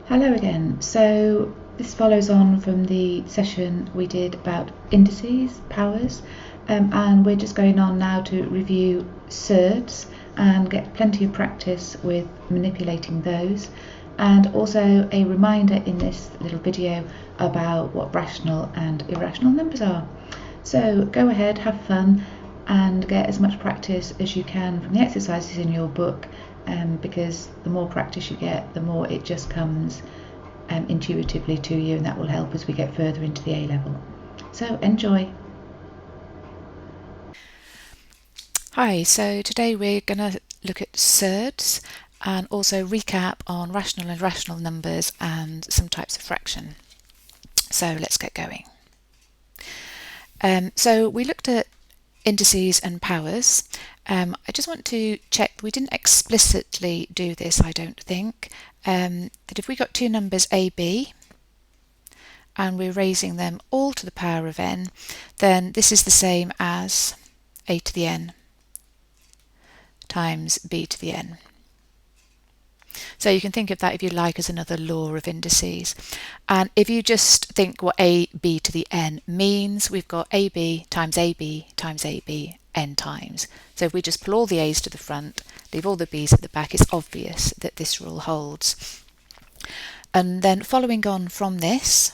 Hello again. So this follows on from the session we did about indices, powers, and we're just going on now to review surds and get plenty of practice with manipulating those, and also a reminder in this little video about what rational and irrational numbers are. So go ahead, have fun, and get as much practice as you can from the exercises in your book, because the more practice you get, the more it just comes intuitively to you, and that will help as we get further into the A level. So enjoy. Hi, so today we're going to look at surds and also recap on rational and irrational numbers and some types of fraction. So let's get going. So we looked at indices and powers. I just want to check, we didn't explicitly do this, I don't think, that if we got two numbers a, b, and we're raising them all to the power of n, then this is the same as a to the n times b to the n. So you can think of that, if you like, as another law of indices. And if you just think what ab to the n means, we've got ab times ab times ab n times. So if we just pull all the a's to the front, leave all the b's at the back, it's obvious that this rule holds. And then following on from this,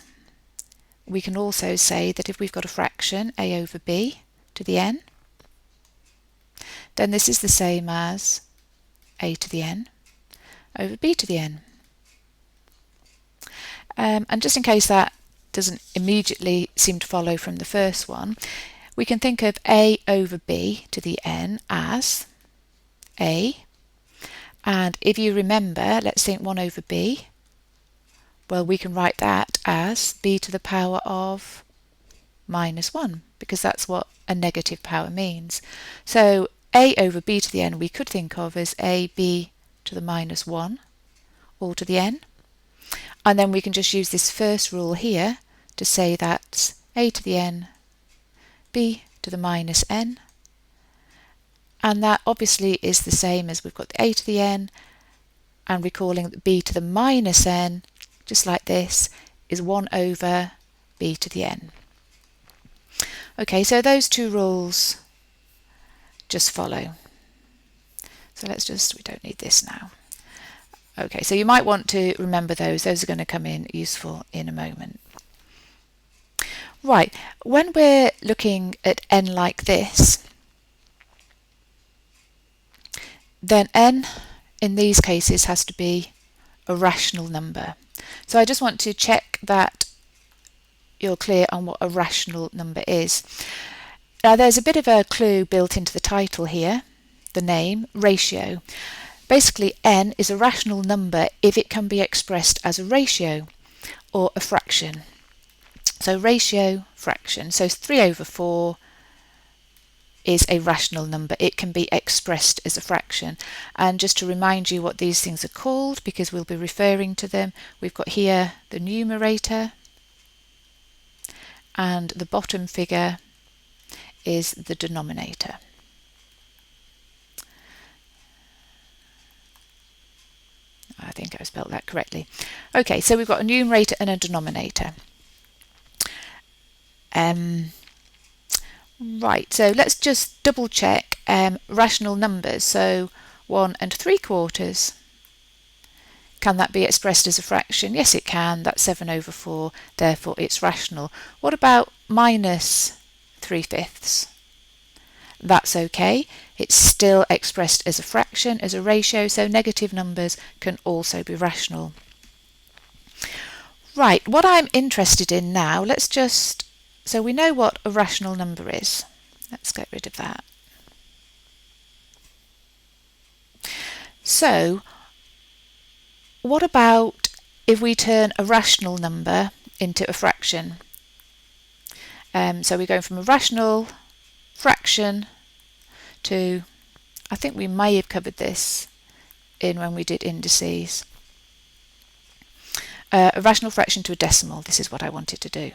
we can also say that if we've got a fraction a over b to the n, then this is the same as a to the n over b to the n. And just in case that doesn't immediately seem to follow from the first one, we can think of a over b to the n as a, and if you remember, let's think 1 over b, well, we can write that as b to the power of minus 1, because that's what a negative power means. So a over b to the n we could think of as ab to the minus 1 all to the n, and then we can just use this first rule here to say that a to the n, b to the minus n, and that obviously is the same as we've got the a to the n, and recalling that b to the minus n, just like this, is 1 over b to the n. Okay, so those two rules just follow. So we don't need this now. Okay, so you might want to remember those. Those are going to come in useful in a moment. Right, when we're looking at n like this, then n in these cases has to be a rational number. So I just want to check that you're clear on what a rational number is. Now there's a bit of a clue built into the title here, the name, ratio. Basically, n is a rational number if it can be expressed as a ratio or a fraction. So ratio, fraction. So 3 over 4 is a rational number. It can be expressed as a fraction. And just to remind you what these things are called, because we'll be referring to them, we've got here the numerator, and the bottom figure is the denominator. I think I spelled that correctly. Okay, so we've got a numerator and a denominator. Right, so let's just double check rational numbers. So 1 3/4. Can that be expressed as a fraction? Yes, it can. That's 7 over 4, therefore it's rational. What about minus 3/5? That's okay. It's still expressed as a fraction, as a ratio, so negative numbers can also be rational. Right, what I'm interested in now, so we know what a rational number is. Let's get rid of that. So, what about if we turn a rational number into a fraction? So we're going from a rational fraction to, I think we may have covered this when we did indices. A rational fraction to a decimal. This is what I wanted to do.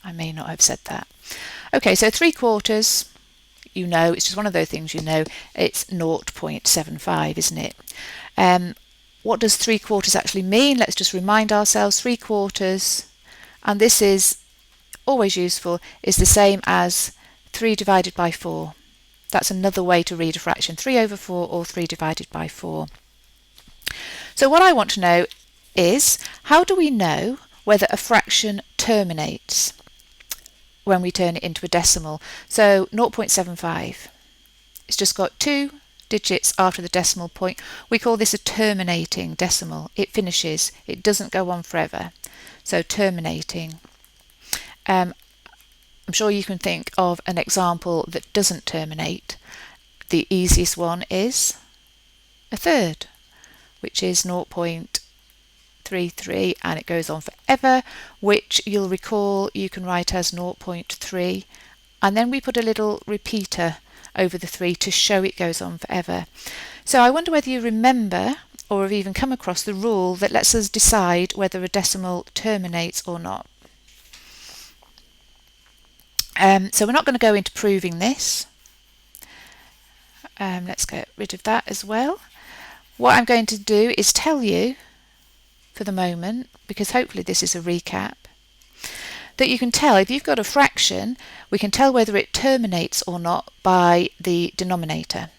I may not have said that. Okay, so 3/4, you know, it's just one of those things you know, it's 0.75, isn't it? what does 3/4 actually mean? Let's just remind ourselves 3/4, and this is always useful, is the same as 3 divided by 4. That's another way to read a fraction, 3/4 or 3 divided by 4. So what I want to know is, how do we know whether a fraction terminates when we turn it into a decimal? So 0.75, it's just got 2 digits after the decimal point. We call this a terminating decimal. It finishes, it doesn't go on forever. So terminating. I'm sure you can think of an example that doesn't terminate. The easiest one is a third, which is 0.33, and it goes on forever, which you'll recall you can write as 0.3, and then we put a little repeater over the 3 to show it goes on forever. So I wonder whether you remember or have even come across the rule that lets us decide whether a decimal terminates or not. So we're not going to go into proving this. Let's get rid of that as well. What I'm going to do is tell you for the moment, because hopefully this is a recap, that you can tell if you've got a fraction, we can tell whether it terminates or not by the denominator.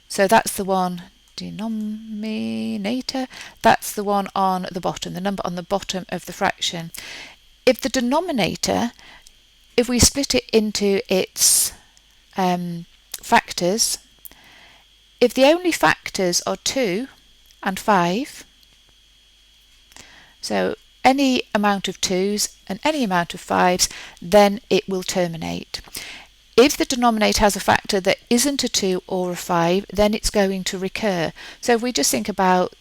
So that's the one, denominator, that's the one on the bottom, the number on the bottom of the fraction. If the denominator, if we split it into its factors, if the only factors are 2 and 5, so any amount of 2's and any amount of 5's, then it will terminate. If the denominator has a factor that isn't a 2 or a 5, then it's going to recur. So if we just think about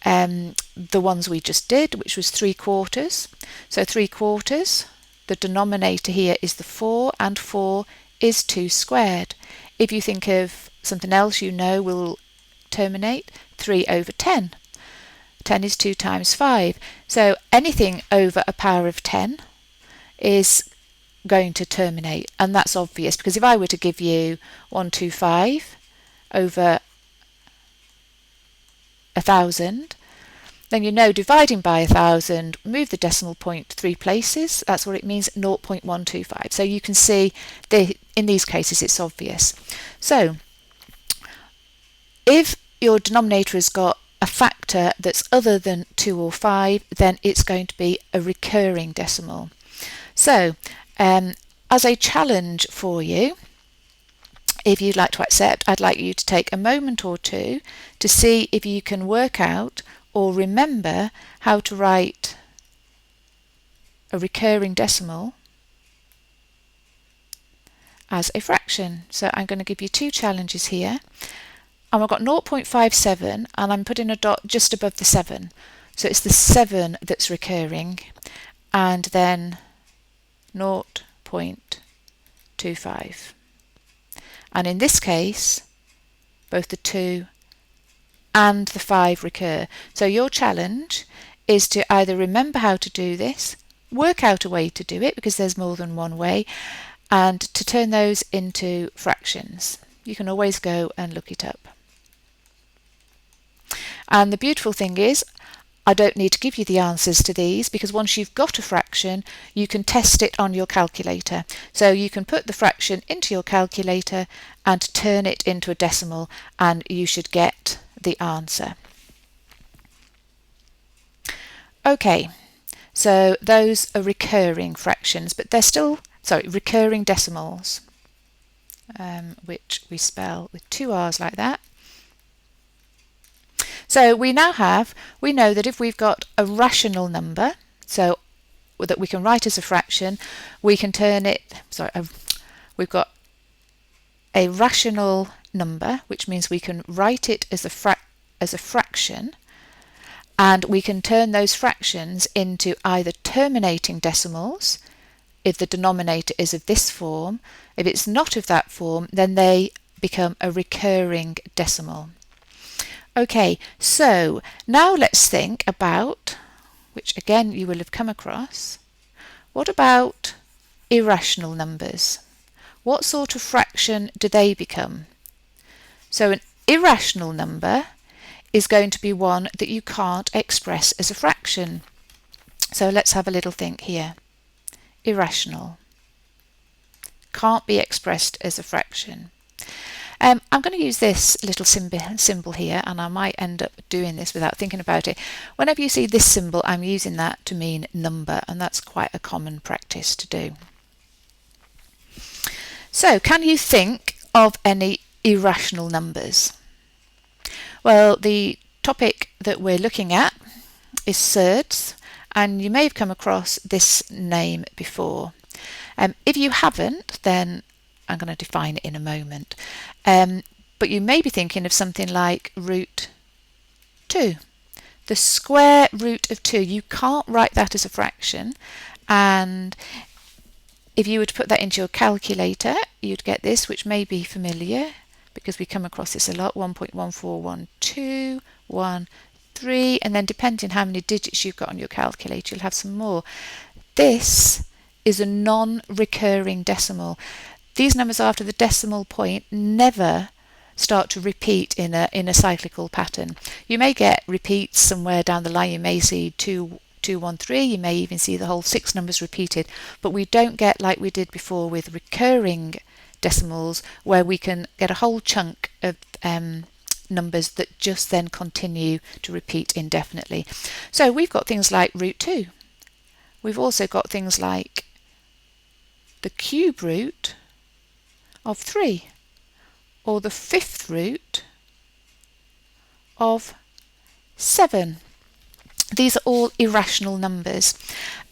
the ones we just did, which was 3/4. So 3/4, the denominator here is the 4, and 4 is 2 squared. If you think of something else you know will terminate, 3/10. 10 is 2 times 5. So anything over a power of 10 is going to terminate, and that's obvious, because if I were to give you 125 over 1,000, then you know dividing by 1,000, move the decimal point 3 places, that's what it means, 0.125. So you can see in these cases it's obvious. So if your denominator has got a factor that's other than 2 or 5, then it's going to be a recurring decimal. So as a challenge for you, if you'd like to accept, I'd like you to take a moment or two to see if you can work out or remember how to write a recurring decimal as a fraction. So I'm going to give you 2 challenges here. And I've got 0.57, and I'm putting a dot just above the 7. So it's the 7 that's recurring, and then 0.25. And in this case, both the 2 and the 5 recur. So your challenge is to either remember how to do this, work out a way to do it, because there's more than one way, and to turn those into fractions. You can always go and look it up. And the beautiful thing is, I don't need to give you the answers to these, because once you've got a fraction, you can test it on your calculator. So you can put the fraction into your calculator and turn it into a decimal, and you should get the answer. Okay, so those are recurring fractions, but they're still, recurring decimals, which we spell with 2 R's like that. So we know that if we've got a rational number, so that we can write as a fraction, we can turn it, we've got a rational number, which means we can write it as a fraction, and we can turn those fractions into either terminating decimals, if the denominator is of this form. If it's not of that form, then they become a recurring decimal. Okay, so now let's think about, which again you will have come across, what about irrational numbers? What sort of fraction do they become? So an irrational number is going to be one that you can't express as a fraction. So let's have a little think here. Irrational. Can't be expressed as a fraction. I'm going to use this little symbol here, and I might end up doing this without thinking about it. Whenever you see this symbol, I'm using that to mean number, and that's quite a common practice to do. So, can you think of any irrational numbers? Well, the topic that we're looking at is surds, and you may have come across this name before. If you haven't, then I'm going to define it in a moment. But you may be thinking of something like root 2. The square root of 2, you can't write that as a fraction, and if you were to put that into your calculator, you'd get this, which may be familiar because we come across this a lot, 1.141213, and then depending how many digits you've got on your calculator, you'll have some more. This is a non-recurring decimal. These numbers after the decimal point never start to repeat in a cyclical pattern. You may get repeats somewhere down the line. You may see 213, you may even see the whole 6 numbers repeated, but we don't get like we did before with recurring decimals, where we can get a whole chunk of numbers that just then continue to repeat indefinitely. So we've got things like root 2. We've also got things like the cube root of 3, or the 5th root of 7. These are all irrational numbers.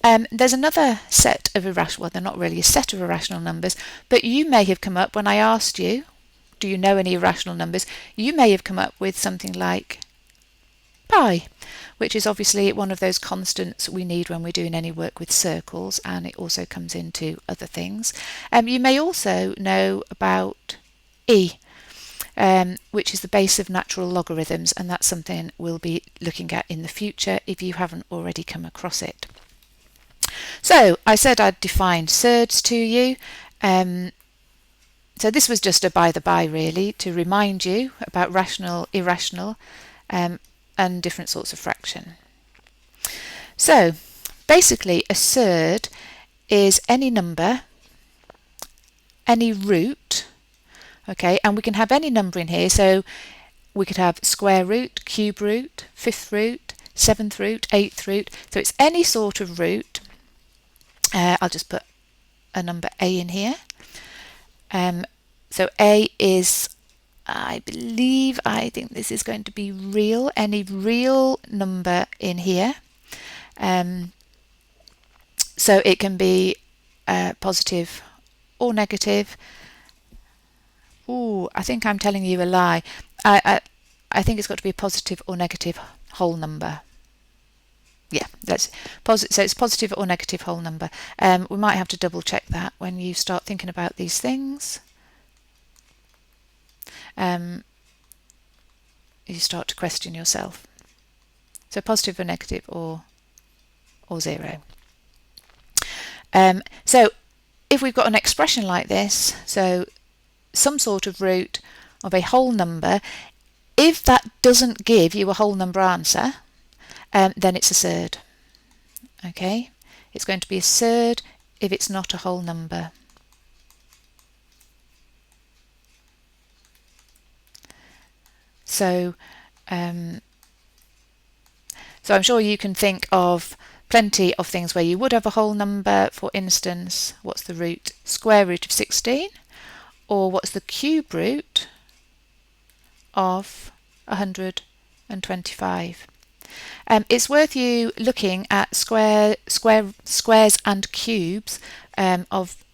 There's another set of irrational, well, they're not really a set of irrational numbers, but you may have come up, when I asked you, do you know any irrational numbers, you may have come up with something like pi, which is obviously one of those constants we need when we're doing any work with circles, and it also comes into other things. You may also know about e, which is the base of natural logarithms, and that's something we'll be looking at in the future if you haven't already come across it. So I said I'd define surds to you. So this was just a by the by really, to remind you about rational, irrational, and different sorts of fraction. So basically a surd is any number, any root, okay, and we can have any number in here, so we could have square root, cube root, 5th root, 7th root, 8th root, so it's any sort of root. I'll just put a number a in here. So a is, I think this is going to be real, any real number in here. So it can be positive or negative. Ooh, I think I'm telling you a lie. I think it's got to be a positive or negative whole number. Yeah, so it's positive or negative whole number. We might have to double check that when you start thinking about these things. You start to question yourself. So positive or negative or 0. So if we've got an expression like this, so some sort of root of a whole number, if that doesn't give you a whole number answer, then it's a surd. Okay, it's going to be a surd if it's not a whole number. So I'm sure you can think of plenty of things where you would have a whole number. For instance, what's the root? Square root of 16, or what's the cube root of 125? It's worth you looking at squares and cubes of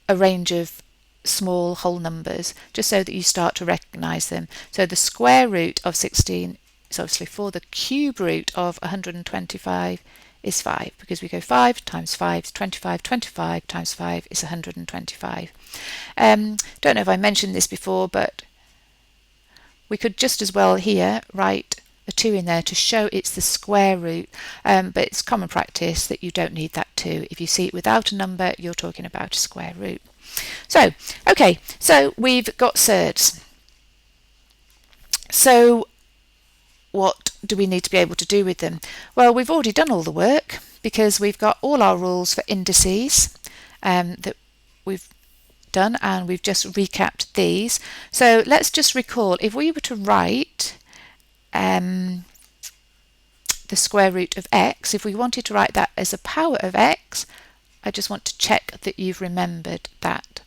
a range of small whole numbers, just so that you start to recognise them. So the square root of 16 is obviously 4. The cube root of 125 is 5, because we go 5 times 5 is 25, 25 times 5 is 125. Don't know if I mentioned this before, but we could just as well here write a 2 in there to show it's the square root, but it's common practice that you don't need that 2. If you see it without a number, you're talking about a square root. So, okay, so we've got surds. So what do we need to be able to do with them? Well, we've already done all the work because we've got all our rules for indices that we've done, and we've just recapped these. So let's just recall, if we were to write the square root of x, if we wanted to write that as a power of x, I just want to check that you've remembered that.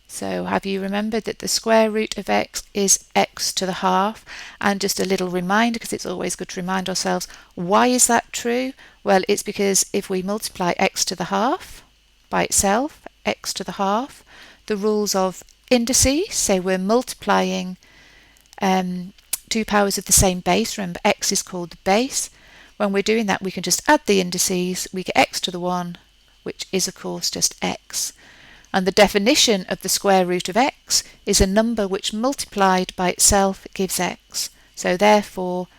So have you remembered that the square root of x is x to the half? And just a little reminder, because it's always good to remind ourselves, why is that true? Well, it's because if we multiply x to the half by itself, x to the half, the rules of indices, say we're multiplying two powers of the same base, remember x is called the base, when we're doing that we can just add the indices, we get x to the 1, which is of course just x. And the definition of the square root of x is a number which multiplied by itself gives x. So therefore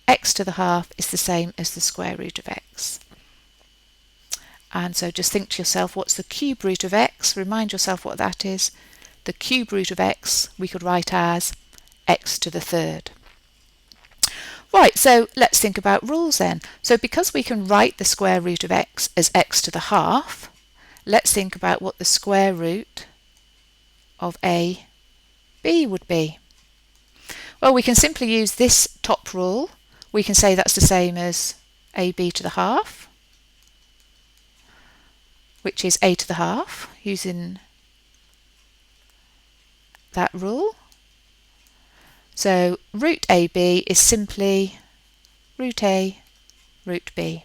x to the half is the same as the square root of x. And so just think to yourself, what's the cube root of x? Remind yourself what that is. The cube root of x we could write as x to the third. Right, so let's think about rules then. So because we can write the square root of x as x to the half, let's think about what the square root of a b would be. Well, we can simply use this top rule. We can say that's the same as ab to the half, which is a to the half, using that rule. So root ab is simply root a, root b.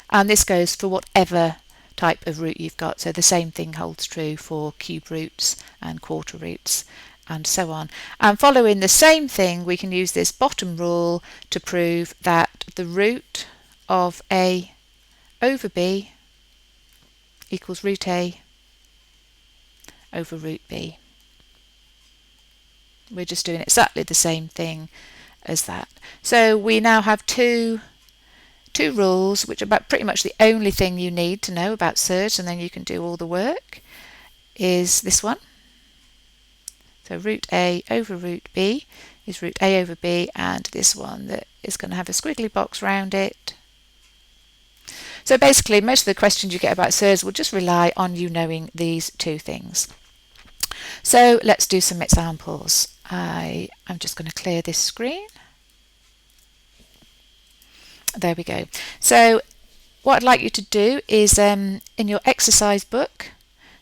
And this goes for whatever type of root you've got. So the same thing holds true for cube roots and quarter roots and so on. And following the same thing, we can use this bottom rule to prove that the root of a over b equals root a over root b. We're just doing exactly the same thing as that. So we now have two rules, which are about pretty much the only thing you need to know about surds, and then you can do all the work, is this one. So root a over root b is root a over b, and this one that is going to have a squiggly box round it. So basically most of the questions you get about surds will just rely on you knowing these two things. So let's do some examples. I'm just going to clear this screen. There we go. So what I'd like you to do is in your exercise book,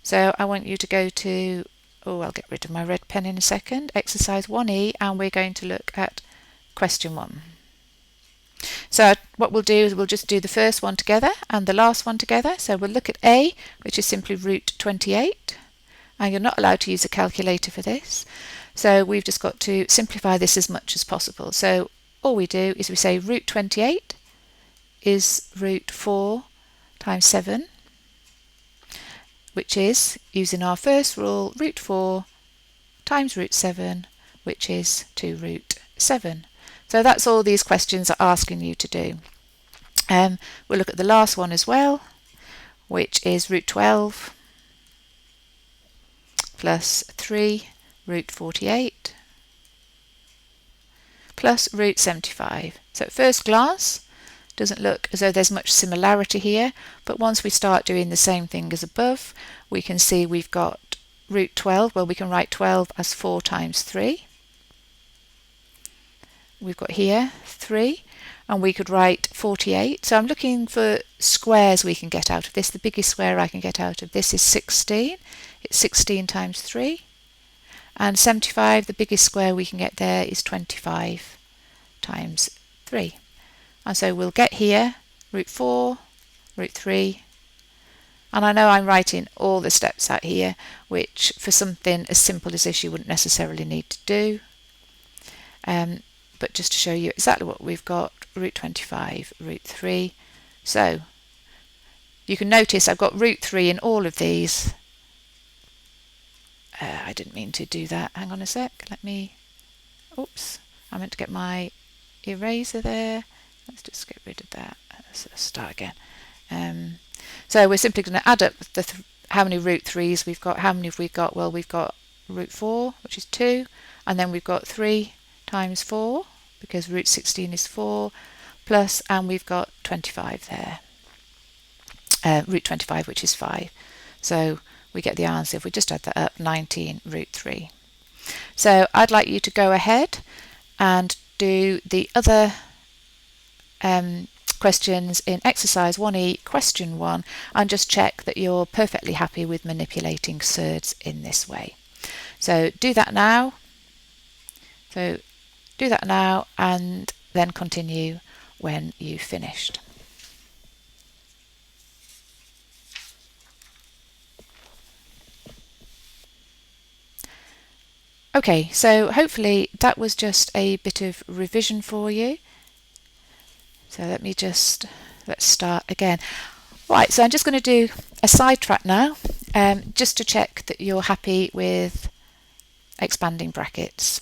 so I want you to go to, I'll get rid of my red pen in a second, exercise 1E, and we're going to look at question 1. So what we'll do is we'll just do the first one together and the last one together. So we'll look at A, which is simply root 28, and you're not allowed to use a calculator for this. So we've just got to simplify this as much as possible. So all we do is we say root 28 is root 4 times 7, which is, using our first rule, root 4 times root 7, which is 2 root 7. So that's all these questions are asking you to do. We'll look at the last one as well, which is root 12 plus 3 root 48 plus root 75. So at first glance, doesn't look as though there's much similarity here, but once we start doing the same thing as above, we can see we've got root 12. Well, we can write 12 as 4 times 3. We've got here 3, and we could write 48. So I'm looking for squares we can get out of this. The biggest square I can get out of this is 16. It's 16 times 3. And 75, the biggest square we can get there is 25 times 3. And so we'll get here root 4, root 3, and I know I'm writing all the steps out here, which for something as simple as this you wouldn't necessarily need to do, but just to show you exactly what we've got, root 25, root 3. So you can notice I've got root 3 in all of these. I didn't mean to do that. Hang on a sec. Oops. I meant to get my eraser there. Let's just get rid of that. Let's start again. So we're simply going to add up how many root 3s we've got. How many have we got? Well, we've got root 4, which is 2, and then we've got 3 times 4, because root 16 is 4, plus, and we've got 25 there. Root 25, which is 5. So we get the answer, if we just add that up, 19 root 3. So I'd like you to go ahead and do the other questions in exercise 1E, question 1, and just check that you're perfectly happy with manipulating surds in this way. So do that now. And then continue when you've finished. Okay, so hopefully that was just a bit of revision for you. So let's start again. Right, so I'm just going to do a sidetrack now, just to check that you're happy with expanding brackets.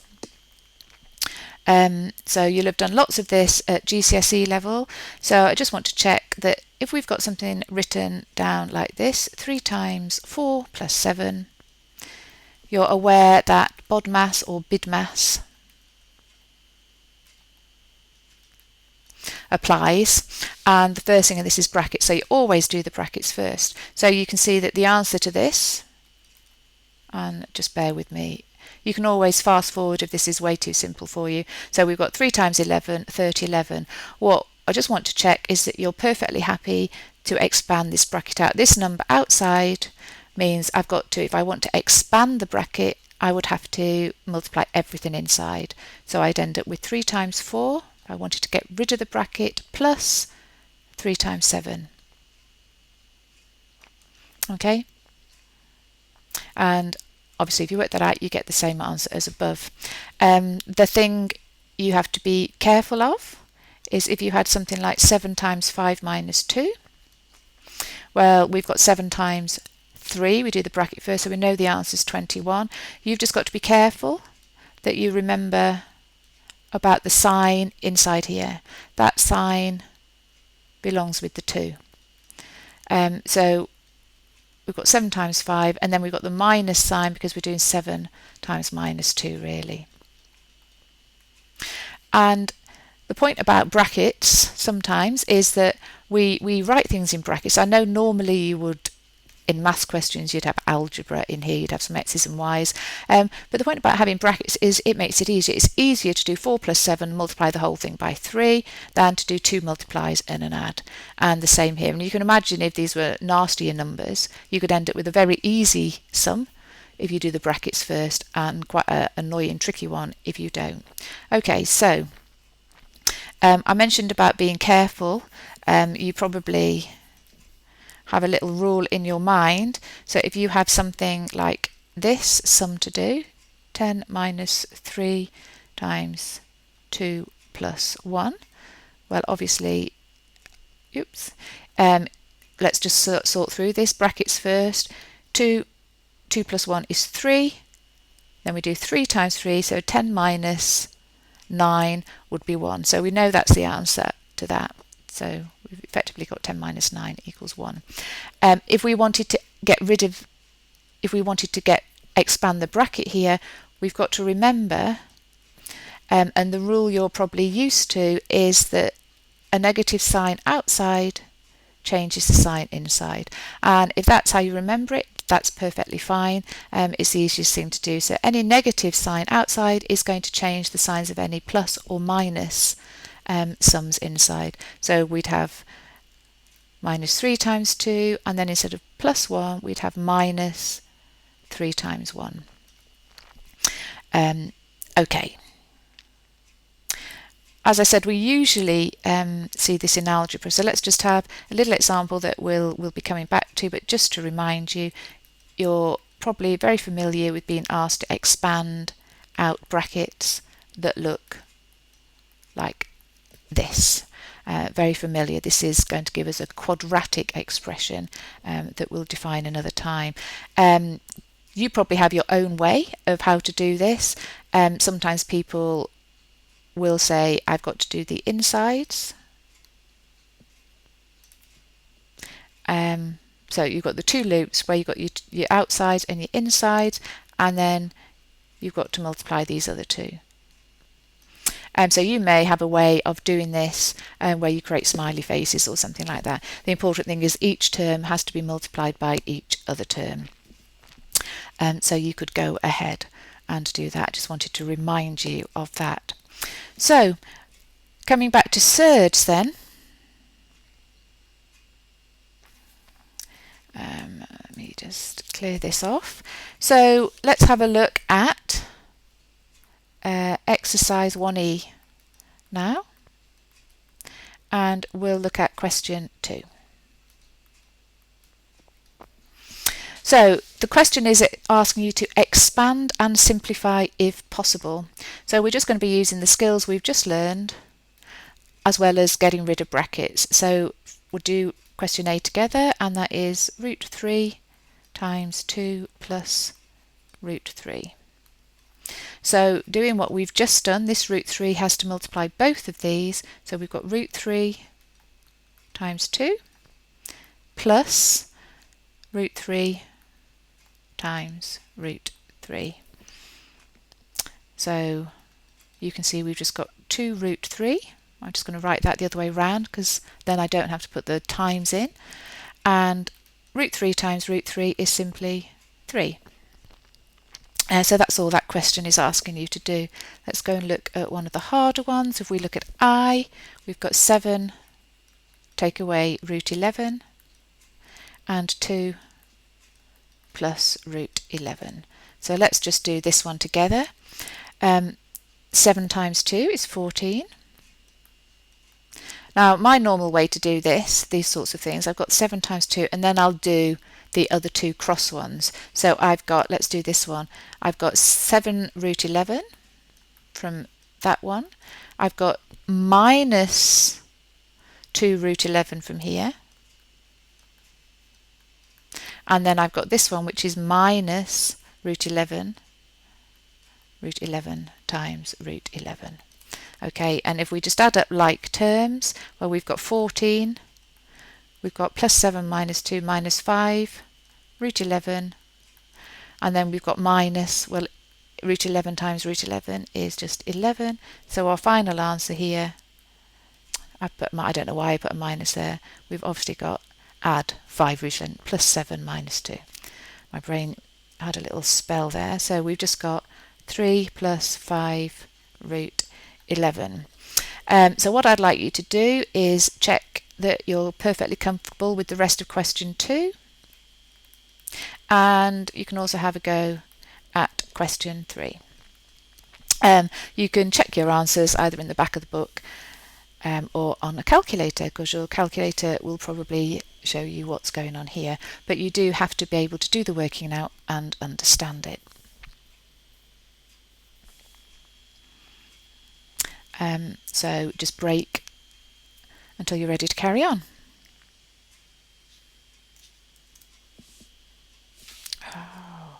So you'll have done lots of this at GCSE level, so I just want to check that if we've got something written down like this, 3 times 4 plus 7, you're aware that BODMAS or BIDMAS applies, and the first thing in this is brackets, so you always do the brackets first. So you can see that the answer to this, and just bear with me, you can always fast forward if this is way too simple for you. So we've got 3 times 11, 30, 11. What I just want to check is that you're perfectly happy to expand this bracket out. This number outside means I've got to, if I want to expand the bracket, I would have to multiply everything inside. So I'd end up with 3 times 4. I wanted to get rid of the bracket, plus 3 times 7. Okay? And obviously if you work that out, you get the same answer as above. The thing you have to be careful of is if you had something like 7 times 5 minus 2. Well, we've got 7 times 3. We do the bracket first, so we know the answer is 21. You've just got to be careful that you remember about the sign inside here. That sign belongs with the 2. So we've got 7 times 5, and then we've got the minus sign because we're doing 7 times minus 2 really. And the point about brackets sometimes is that we write things in brackets. I know normally you would, in maths questions, you'd have algebra in here, you'd have some x's and y's. But the point about having brackets is it makes it easier. It's easier to do 4 plus 7, multiply the whole thing by 3, than to do 2 multiplies and an add. And the same here. And you can imagine if these were nastier numbers, you could end up with a very easy sum if you do the brackets first, and quite an annoying, tricky one if you don't. Okay, so I mentioned about being careful. You probably have a little rule in your mind. So if you have something like this sum to do, 10 minus 3 times 2 plus 1, well obviously, let's just sort through this. Brackets first. 2 plus 1 is 3. Then we do 3 times 3, so 10 minus 9 would be 1. So we know that's the answer to that. So we've effectively got 10 minus 9 equals 1. If we wanted to expand the bracket here, we've got to remember, and the rule you're probably used to is that a negative sign outside changes the sign inside. And if that's how you remember it, that's perfectly fine. It's the easiest thing to do. So any negative sign outside is going to change the signs of any plus or minus sums inside. So we'd have minus 3 times 2, and then instead of plus 1 we'd have minus 3 times 1. Okay. As I said, we usually see this in algebra, so let's just have a little example that we'll be coming back to, but just to remind you, you're probably very familiar with being asked to expand out brackets that look like this. Very familiar. This is going to give us a quadratic expression that we'll define another time. You probably have your own way of how to do this. Sometimes people will say, I've got to do the insides. So you've got the two loops where you've got your outsides and your insides, and then you've got to multiply these other two. So you may have a way of doing this where you create smiley faces or something like that. The important thing is each term has to be multiplied by each other term. So you could go ahead and do that. I just wanted to remind you of that. So coming back to surds then, let me just clear this off. So let's have a look at exercise 1E now, and we'll look at question 2. So the question is asking you to expand and simplify if possible. So we're just going to be using the skills we've just learned as well as getting rid of brackets. So we'll do question A together, and that is root 3 times 2 plus root 3. So doing what we've just done, this root 3 has to multiply both of these. So we've got root 3 times 2 plus root 3 times root 3. So you can see we've just got 2 root 3. I'm just going to write that the other way around because then I don't have to put the times in. And root 3 times root 3 is simply 3. So that's all that question is asking you to do. Let's go and look at one of the harder ones. If we look at I, we've got 7, take away root 11, and 2 plus root 11. So let's just do this one together. 7 times 2 is 14. Now my normal way to do these sorts of things, I've got 7 times 2 and then I'll do the other two cross ones. So I've got, let's do this one, I've got 7 root 11 from that one. I've got minus 2 root 11 from here. And then I've got this one, which is minus root 11 times root 11. Okay, and if we just add up like terms, well, we've got 14, we've got plus 7 minus 2 minus 5, root 11, and then we've got minus, well, root 11 times root 11 is just 11. So our final answer here, I don't know why I put a minus there, we've obviously got add 5 root 11 plus 7 minus 2. My brain had a little spell there. So we've just got 3 plus 5 root 11. So what I'd like you to do is check that you're perfectly comfortable with the rest of question 2. And you can also have a go at question 3. You can check your answers either in the back of the book or on a calculator, because your calculator will probably show you what's going on here, but you do have to be able to do the working out and understand it. So just break until you're ready to carry on. Oh.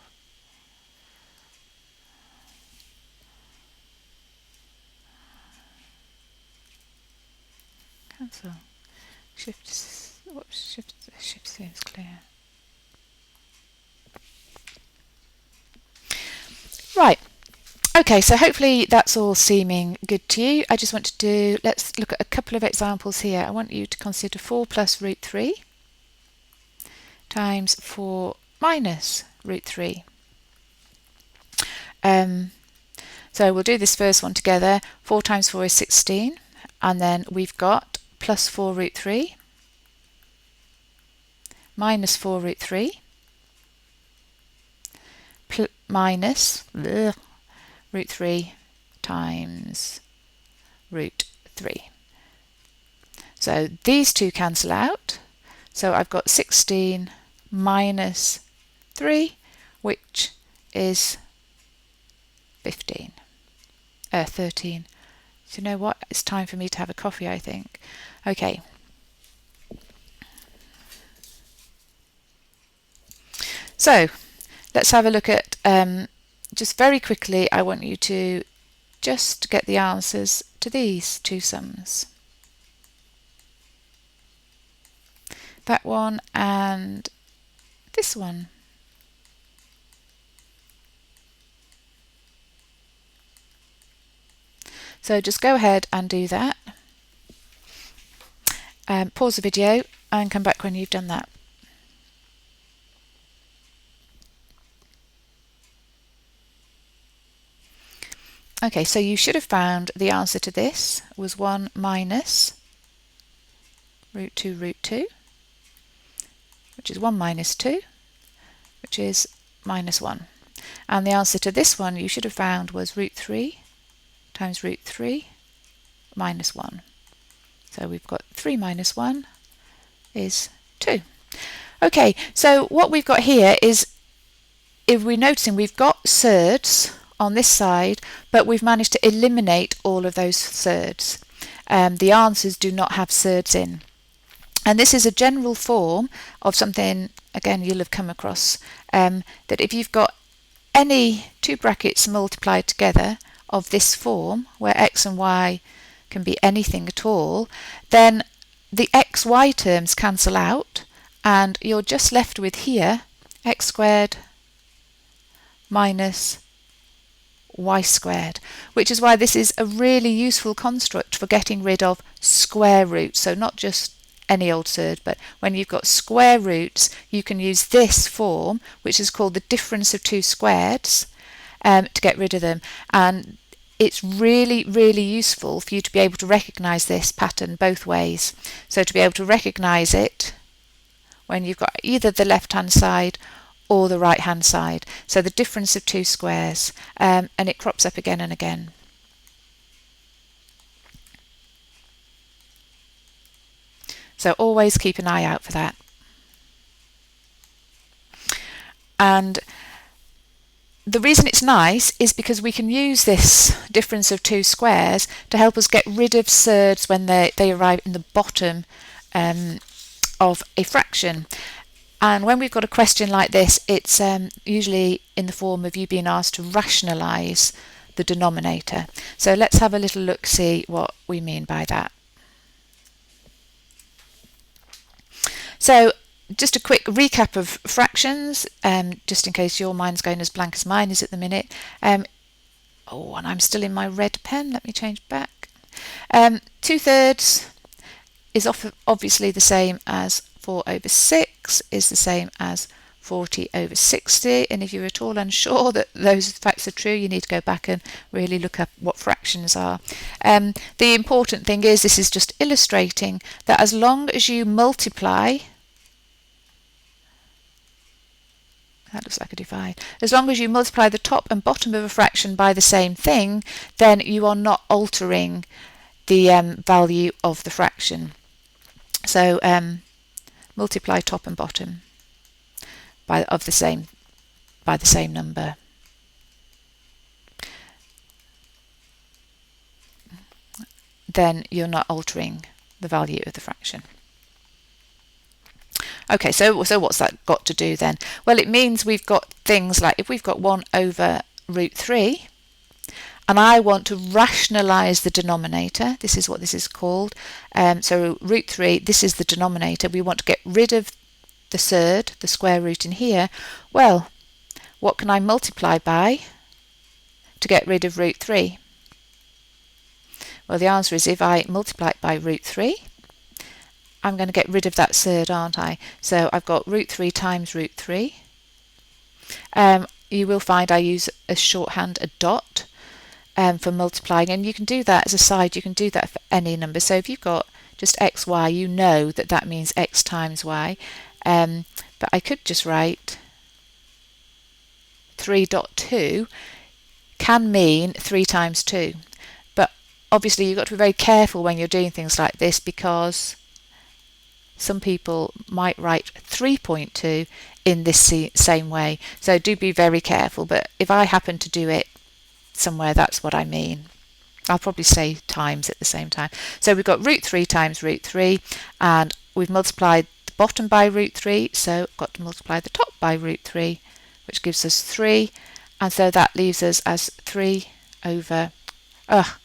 Cancel. Shift seems clear. Right. Okay, so hopefully that's all seeming good to you. I just want to do, let's look at a couple of examples here. I want you to consider 4 plus root 3 times 4 minus root 3. So we'll do this first one together. 4 times 4 is 16, and then we've got plus 4 root 3 minus 4 root 3 minus root 3 times root 3. So these two cancel out. So I've got 16 minus 3, which is 13. So you know what? It's time for me to have a coffee, I think. Okay. So let's have a look at, just very quickly, I want you to just get the answers to these two sums. That one and this one. So just go ahead and do that. Pause the video and come back when you've done that. Okay, so you should have found the answer to this was 1 minus root 2, which is 1 minus 2, which is minus 1. And the answer to this one you should have found was root 3 times root 3 minus 1. So we've got 3 minus 1 is 2. Okay, so what we've got here is, if we're noticing, we've got surds on this side, but we've managed to eliminate all of those surds. The answers do not have surds in. And this is a general form of something, again, you'll have come across, that if you've got any two brackets multiplied together of this form, where x and y can be anything at all, then the xy terms cancel out, and you're just left with here x squared minus y squared, which is why this is a really useful construct for getting rid of square roots. So not just any old surd, but when you've got square roots, you can use this form, which is called the difference of two squareds, to get rid of them. And it's really, really useful for you to be able to recognise this pattern both ways. So to be able to recognise it when you've got either the left-hand side or the right-hand side. So the difference of two squares, and it crops up again and again. So always keep an eye out for that. And the reason it's nice is because we can use this difference of two squares to help us get rid of surds when they arrive in the bottom of a fraction. And when we've got a question like this, it's usually in the form of you being asked to rationalise the denominator. So let's have a little look, see what we mean by that. So just a quick recap of fractions, just in case your mind's going as blank as mine is at the minute. Oh, and I'm still in my red pen. Let me change back. 2/3 is obviously the same as 4/6, is the same as 40/60. And if you're at all unsure that those facts are true, you need to go back and really look up what fractions are. The important thing is, this is just illustrating that as long as you multiply, that looks like a divide, as long as you multiply the top and bottom of a fraction by the same thing, then you are not altering the value of the fraction. So multiply top and bottom by the same number. Then you're not altering the value of the fraction. Okay, so what's that got to do then? Well, it means we've got things like, if we've got 1/√3, and I want to rationalise the denominator, this is what this is called. So √3, this is the denominator. We want to get rid of the surd, the square root in here. Well, what can I multiply by to get rid of √3? Well, the answer is, if I multiply it by √3, I'm going to get rid of that surd, aren't I? So I've got √3 times √3. You will find I use as shorthand a dot for multiplying, and you can do that as a side, you can do that for any number. So if you've got just xy, you know that that means x times y, but I could just write 3.2 can mean 3 times 2. But obviously you've got to be very careful when you're doing things like this, because some people might write 3.2 in this same way. So do be very careful, but if I happen to do it somewhere, that's what I mean. I'll probably say times at the same time. So we've got √3 times √3, and we've multiplied the bottom by √3, so I've got to multiply the top by √3, which gives us 3, and so that leaves us as 3 over, I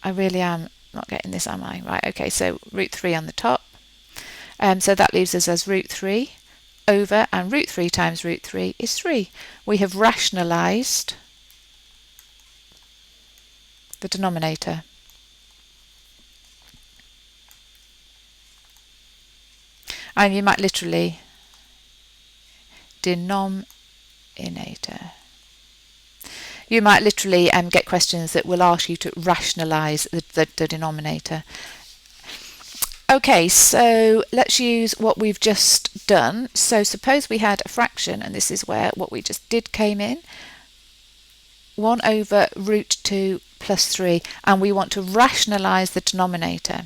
really am not getting this, am I? Right, okay, so √3 on the top, so that leaves us as √3 over, and √3 times √3 is 3. We have rationalised the denominator. And you might literally denominator. You might literally get questions that will ask you to rationalise the denominator. Okay, so let's use what we've just done. So suppose we had a fraction, and this is where what we just did came in, 1 over root 2 plus 3, and we want to rationalise the denominator.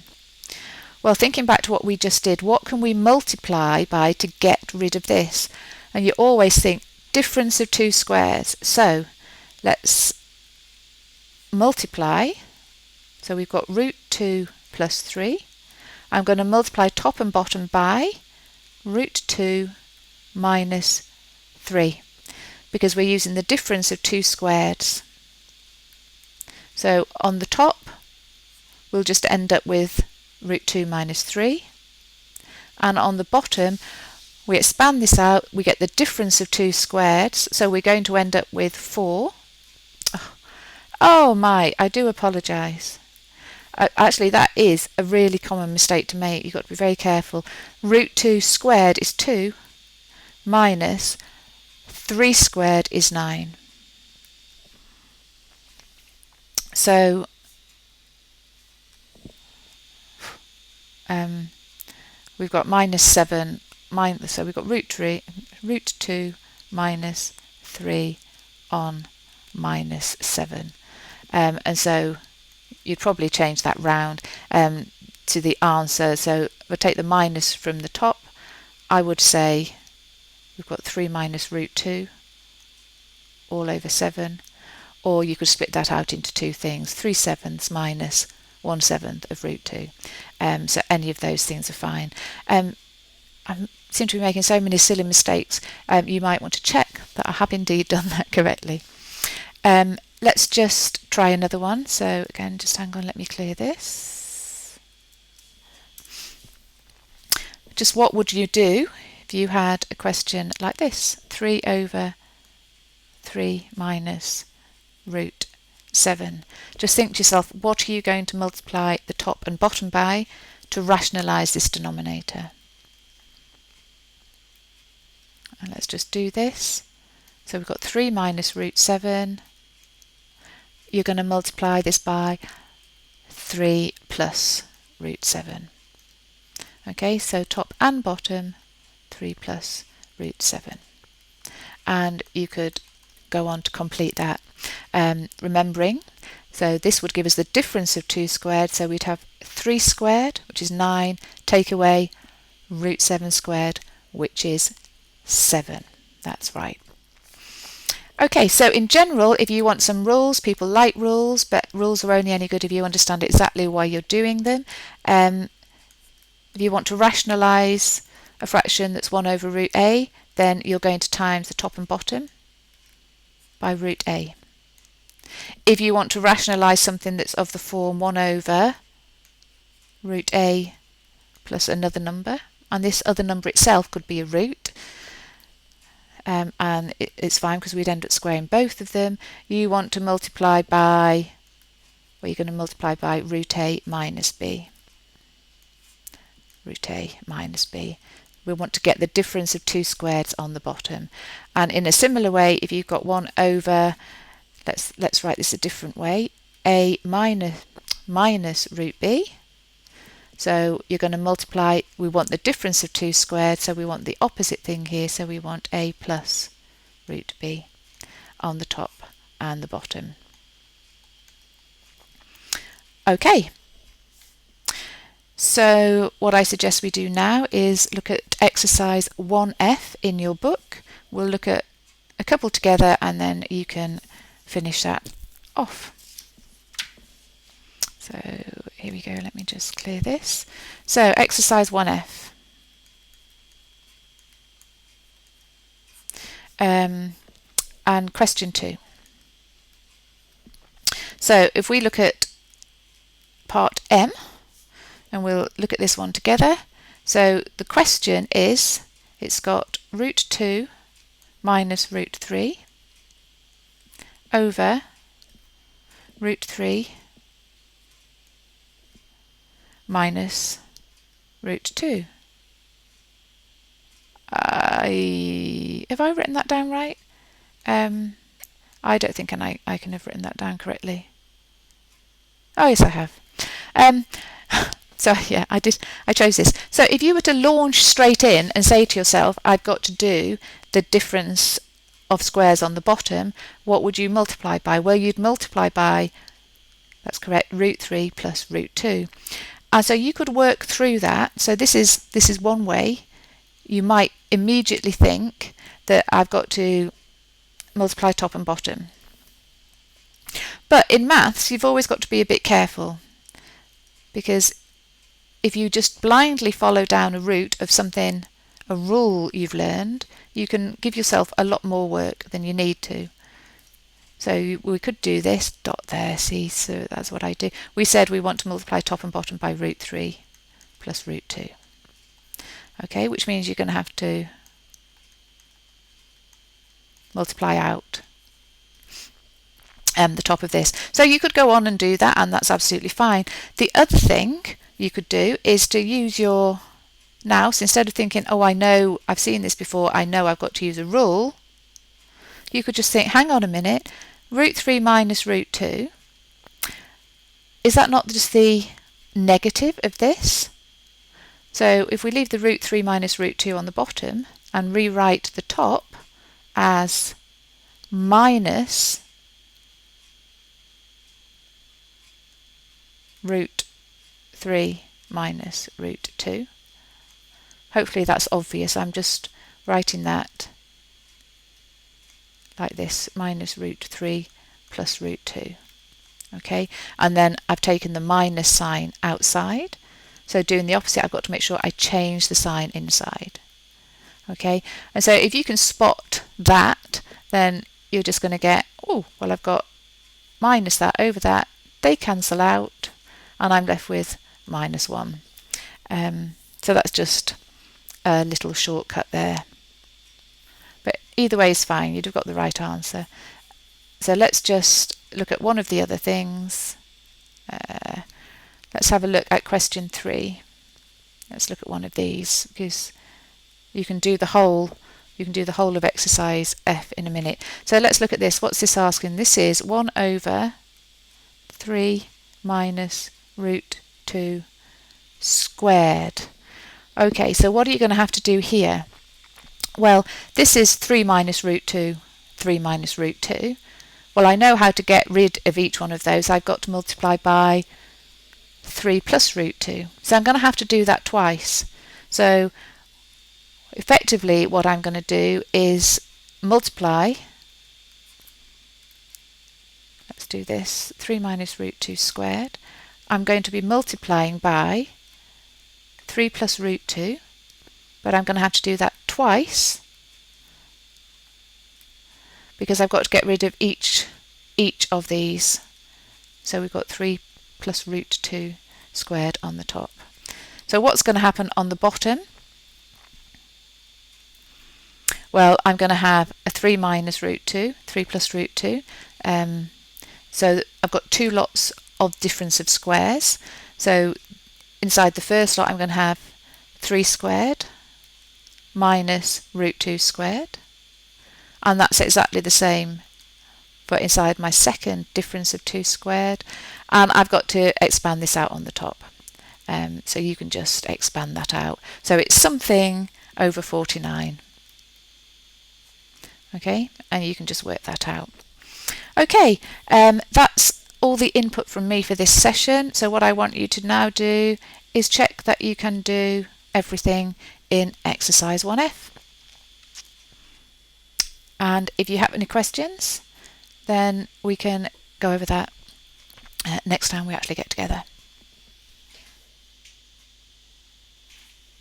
Well, thinking back to what we just did, what can we multiply by to get rid of this? And you always think difference of two squares. So let's multiply. So we've got root 2 plus 3. I'm going to multiply top and bottom by root 2 minus 3, because we're using the difference of two squareds. So on the top, we'll just end up with root 2 minus 3. And on the bottom, we expand this out, we get the difference of two squareds, so we're going to end up with 4. Oh my, I do apologise. Actually, that is a really common mistake to make. You've got to be very careful. Root 2 squared is 2 minus 3 squared is 9. So we've got minus 7, so we've got root 2 minus 3 on minus 7. And so you'd probably change that round to the answer. So we'll take the minus from the top. I would say we've got 3 minus root 2 all over 7. Or you could split that out into two things, 3/7 minus 1/7 of root 2. So any of those things are fine. I seem to be making so many silly mistakes. You might want to check that I have indeed done that correctly. Let's just try another one. So again, just hang on, let me clear this. Just what would you do if you had a question like this? 3 over 3 minus root 7. Just think to yourself, what are you going to multiply the top and bottom by to rationalise this denominator? And let's just do this. So we've got 3 minus root 7. You're going to multiply this by 3 plus root 7. Okay, so top and bottom, 3 plus root 7. And you could go on to complete that. Remembering, so this would give us the difference of 2 squared, so we'd have 3 squared, which is 9, take away root 7 squared, which is 7. That's right. Okay, so in general, if you want some rules, people like rules, but rules are only any good if you understand exactly why you're doing them. If you want to rationalise a fraction that's 1 over root a, then you're going to times the top and bottom by root a. If you want to rationalise something that's of the form 1 over root a plus another number, and this other number itself could be a root, and it's fine because we'd end up squaring both of them. You want to multiply by, well, you're going to multiply by root a minus b. Root a minus b. We want to get the difference of 2 squareds on the bottom. And in a similar way, if you've got 1 over, let's write this a different way, a minus root b. So you're going to multiply, we want the difference of 2 squared, so we want the opposite thing here, so we want a plus root b on the top and the bottom. Okay, so what I suggest we do now is look at exercise 1F in your book. We'll look at a couple together and then you can finish that off. So here we go, let me just clear this. So exercise 1F. And question 2. So if we look at part M, and we'll look at this one together. So the question is, it's got root 2 minus root 3 over root 3 minus root 2. Have I written that down right? I don't think I can have written that down correctly. Oh yes, I have. So yeah, I chose this. So if you were to launch straight in and say to yourself, I've got to do the difference of squares on the bottom, what would you multiply by? Well, you'd multiply by, that's correct, root 3 plus root 2. And so you could work through that. So this is one way. You might immediately think that I've got to multiply top and bottom. But in maths, you've always got to be a bit careful, because if you just blindly follow down a route of something, a rule you've learned, you can give yourself a lot more work than you need to. So we could do this dot there, see, so that's what I do. We said we want to multiply top and bottom by root 3 plus root 2. Okay, which means you're going to have to multiply out the top of this. So you could go on and do that, and that's absolutely fine. The other thing you could do is to use your now, so instead of thinking, oh, I know I've seen this before, I know I've got to use a rule, you could just think, hang on a minute, root 3 minus root 2, is that not just the negative of this? So if we leave the root 3 minus root 2 on the bottom and rewrite the top as minus root 3 minus root 2. Hopefully that's obvious. I'm just writing that like this, minus root 3 plus root 2. Okay, and then I've taken the minus sign outside. So doing the opposite, I've got to make sure I change the sign inside. Okay, and so if you can spot that, then you're just going to get, oh, well, I've got minus that over that, they cancel out, and I'm left with minus 1. So that's just a little shortcut there. But either way is fine, you'd have got the right answer. So let's just look at one of the other things. Let's have a look at question 3. Let's look at one of these, because you can do the whole of exercise F in a minute. So let's look at this. What's this asking? This is 1 over 3 minus root 2 squared. Okay, so what are you going to have to do here? Well, this is 3 minus root 2, 3 minus root 2. Well, I know how to get rid of each one of those. I've got to multiply by 3 plus root 2. So I'm going to have to do that twice. So effectively what I'm going to do is multiply, let's do this, 3 minus root 2 squared. I'm going to be multiplying by 3 plus root 2, but I'm going to have to do that twice because I've got to get rid of each of these. So we've got 3 plus root 2 squared on the top. So what's going to happen on the bottom? Well, I'm going to have a 3 minus root 2, 3 plus root 2. So I've got two lots of difference of squares. So inside the first lot I'm going to have 3 squared minus root 2 squared. And that's exactly the same for inside my second difference of 2 squared. And I've got to expand this out on the top. So you can just expand that out. So it's something over 49. Okay, and you can just work that out. Okay, that's all the input from me for this session. So what I want you to now do is check that you can do everything in exercise 1F. And if you have any questions, then we can go over that next time we actually get together.